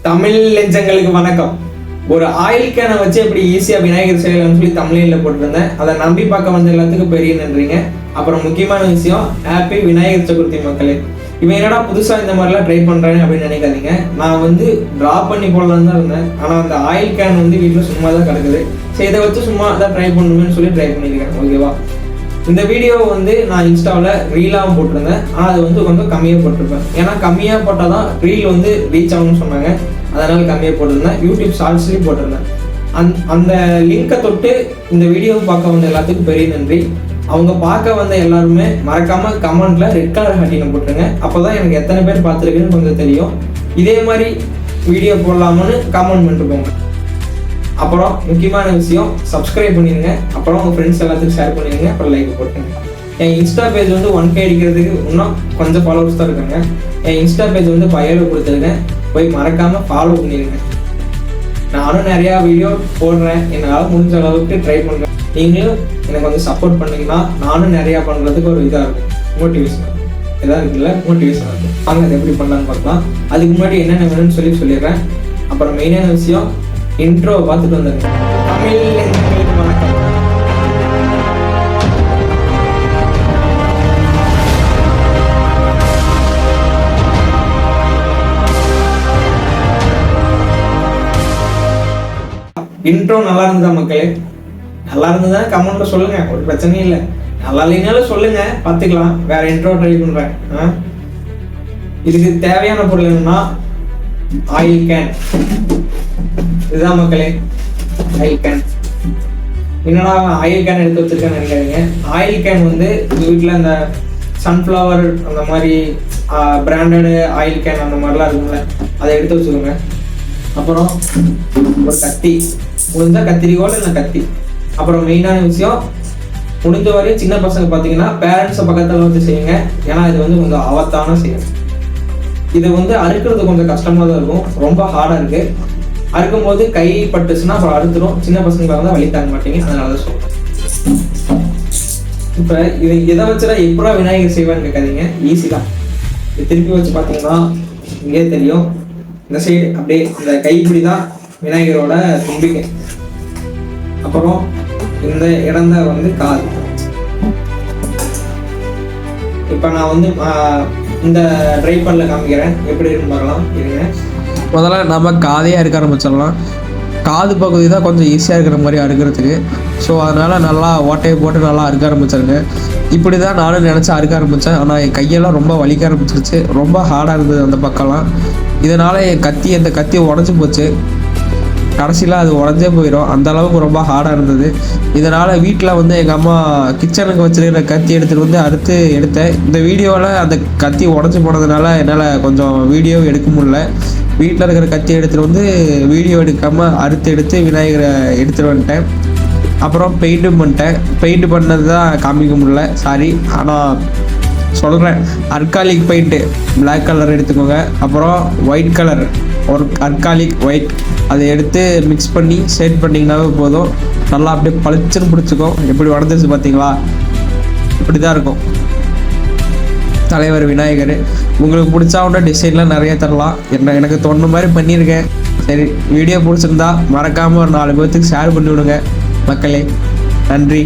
தமிழ் நெஞ்சங்களுக்கு வணக்கம். ஒரு ஆயில் கேனை வச்சு எப்படி ஈஸியாக விநாயகர் செய்யலாம்னு சொல்லி தமிழில் போட்டிருந்தேன். அதை நம்பி பார்க்க வந்த எல்லாத்துக்கும் பெரிய நன்றிங்க. அப்புறம் முக்கியமான விஷயம், ஹாப்பி விநாயகர் சதுர்த்தி மக்களே. இவன் என்னடா புதுசாக இந்த மாதிரிலாம் ட்ரை பண்ணுறேன் அப்படின்னு நினைக்காதீங்க. நான் ட்ரா பண்ணி போடலான்னு தான் இருந்தேன். ஆனால் அந்த ஆயில் கேன் வீட்டில் சும்மா தான் கிடக்குது. சரி, இதை வச்சு சும்மா தான் ட்ரை பண்ணணும்னு சொல்லி ட்ரை பண்ணியிருக்கேன். ஓகேவா? இந்த வீடியோ நான் இன்ஸ்டாவில் ரீலாகவும் போட்டிருந்தேன். ஆனால் அது கொஞ்சம் கம்மியாக போட்டிருப்பேன். ஏன்னா கம்மியாக போட்டால் தான் ரீல் ரீச் ஆகும்னு சொன்னாங்க. அதனால் கம்மியாக போட்டிருந்தேன். யூடியூப் ஷார்ட்ஸ்லேயும் போட்டிருந்தேன். அந்த லிங்கை தொட்டு இந்த வீடியோவை பார்க்க வந்த எல்லாத்துக்கும் பெரிய நன்றி. அவங்க பார்க்க வந்த எல்லாருமே மறக்காமல் கமெண்ட்டில் ரெட் கலர் ஹாட்டினை போட்டுருங்க. அப்போ தான் எனக்கு எத்தனை பேர் பார்த்துருக்குன்னு கொஞ்சம் தெரியும். இதே மாதிரி வீடியோ போடலாமான்னு கமெண்ட் பண்ணிட்டு போங்க. அப்புறம் முக்கியமான விஷயம், சப்ஸ்கிரைப் பண்ணிடுங்க. அப்புறம் உங்கள் ஃப்ரெண்ட்ஸ் எல்லாத்துக்கும் ஷேர் பண்ணிடுங்க. அப்புறம் லைக் போட்டுருங்க. என் இன்ஸ்டா பேஜ் 1K அடிக்கிறதுக்கு இன்னும் கொஞ்சம் ஃபாலோவர்ஸ் தான் இருக்காங்க. என் இன்ஸ்டா பேஜ் பயோல கொடுத்துருக்கேன். போய் மறக்காமல் ஃபாலோ பண்ணிடுங்க. நானும் நிறையா வீடியோ போடுறேன். என்னால் முடிஞ்ச அளவுக்கு ட்ரை பண்ணுறேன். நீங்களும் எனக்கு கொஞ்சம் சப்போர்ட் பண்ணிங்கன்னா நானும் நிறையா பண்ணுறதுக்கு ஒரு இதாக இருக்கும். மோட்டிவேஷன் எதாவது இருக்குல்ல, மோட்டிவேஷன் இருக்கும். வாங்க அதை எப்படி பண்ணலான்னு பார்க்கலாம். அதுக்கு முன்னாடி என்னென்ன வேணும்னு சொல்லிடுறேன். அப்புறம் மெயினான விஷயம், இன்ட்ரோ பார்த்துட்டு வந்துருங்க. தமிழ் நெஞ்சங்களுக்கு வணக்கம். இன்ட்ரோ நல்லா இருந்ததா மக்களே? நல்லா இருந்ததா கமெண்ட்ல சொல்லுங்க. ஒரு பிரச்சனையும் இல்லை. நல்லா இல்லைனாலும் சொல்லுங்க, பார்த்துக்கலாம். வேற இன்ட்ரோ ட்ரை பண்றேன். இதுக்கு தேவையான பொருள் என்னன்னா, ஆயில் கேன். இதுதான் மக்களே ஆயில் கேன். என்னடா ஆயில் கேன் எடுத்து வச்சிருக்கேன்னு நினைக்காதீங்க. ஆயில் கேன் உங்கள் வீட்டில் அந்த சன்ஃப்ளவர் அந்த மாதிரி பிராண்டடு ஆயில் கேன் அந்த மாதிரிலாம் இருக்கும்ல, அதை எடுத்து வச்சுக்கோங்க. அப்புறம் ஒரு கத்தி, முடிஞ்சா கத்திரிக்கோல் இல்லை கத்தி. அப்புறம் மெயினான விஷயம், முடிஞ்ச வரையும் சின்ன பசங்க பார்த்தீங்கன்னா பேரண்ட்ஸை பக்கத்தில் வச்சு செய்யுங்க. ஏன்னா இது கொஞ்சம் ஆபத்தான செய்யும். இது அறுக்கிறது கொஞ்சம் கஷ்டமாக தான் இருக்கும். ரொம்ப ஹார்டாக இருக்குது. அறுக்கும் போது கை பட்டுச்சுன்னா அப்புறம் அறுத்துடும். சின்ன பசங்களாக வலி தாங்க மாட்டீங்க. அதனால தான் சொல்கிறேன். இப்போ இது எதை வச்சுடா எப்படா விநாயகர் செய்வான்னு கேட்காதீங்க. ஈஸி தான். இது திருப்பி வச்சு பார்த்தீங்கன்னா இங்கே தெரியும். இந்த சைடு அப்படியே இந்த கைப்பிடி தான் விநாயகரோட தும்பிக்கை. அப்புறம் இந்த இடம் தான் காது. இப்போ நான் இந்த ட்ரை பண்ணல காமிக்கிறேன், எப்படி இருக்குன்னு பார்க்கலாம். இருங்க. முதல்ல நம்ம காதையே அறுக்க ஆரம்பிச்சிடலாம். காது பகுதி தான் கொஞ்சம் ஈஸியாக இருக்கிற மாதிரி அறுக்கிறதுக்கு. ஸோ அதனால் நல்லா ஓட்டையை போட்டு நல்லா அறுக்க ஆரம்பிச்சிருங்க. இப்படி தான் நானும் நினச்சி அறுக்க ஆரம்பித்தேன். ஆனால் என் கையெல்லாம் ரொம்ப வலிக்க ஆரம்பிச்சிருச்சு. ரொம்ப ஹார்டாக இருந்தது அந்த பக்கம்லாம். இதனால் என் அந்த கத்தி உடஞ்சி போச்சு. கடைசியில் அது உடஞ்சே போயிடும். அந்த அளவுக்கு ரொம்ப ஹார்டாக இருந்தது. இதனால் வீட்டில் எங்கள் அம்மா கிச்சனுக்கு வச்சுருக்கிற கத்தி எடுத்துகிட்டு அறுத்து எடுத்தேன். இந்த வீடியோவில் அந்த கத்தி உடஞ்சி போனதுனால என்னால் கொஞ்சம் வீடியோ எடுக்க முடியல. வீட்டில் இருக்கிற கத்தி எடுத்துகிட்டு வீடியோ எடுக்காமல் அறுத்து எடுத்து விநாயகரை எடுத்துகிட்டு வந்துட்டேன். அப்புறம் பெயிண்ட்டும் பண்ணிட்டேன். பெயிண்ட் பண்ணது தான் காமிக்க முடியல, சாரி. ஆனால் சொல்கிறேன், அர்காலிக் பெயிண்ட்டு பிளாக் கலர் எடுத்துக்கோங்க. அப்புறம் ஒயிட் கலர், ஒரு அர்காலிக் ஒயிட், அதை எடுத்து மிக்ஸ் பண்ணி செட் பண்ணிங்கனாவே போதும். நல்லா அப்படியே பளிச்சுன்னு பிடிச்சிக்கும். எப்படி உடஞ்சிச்சு பார்த்தீங்களா? இப்படி தான் இருக்கும் தலைவர் விநாயகர். உங்களுக்கு பிடிச்சா டிசைன்லாம் நிறைய தரலாம். எனக்கு தோணுன மாதிரி பண்ணியிருக்கேன். சரி, வீடியோ பிடிச்சிருந்தா மறக்காமல் ஒரு 4 பேர்த்துக்கு ஷேர் பண்ணி விடுங்க மக்களே. நன்றி.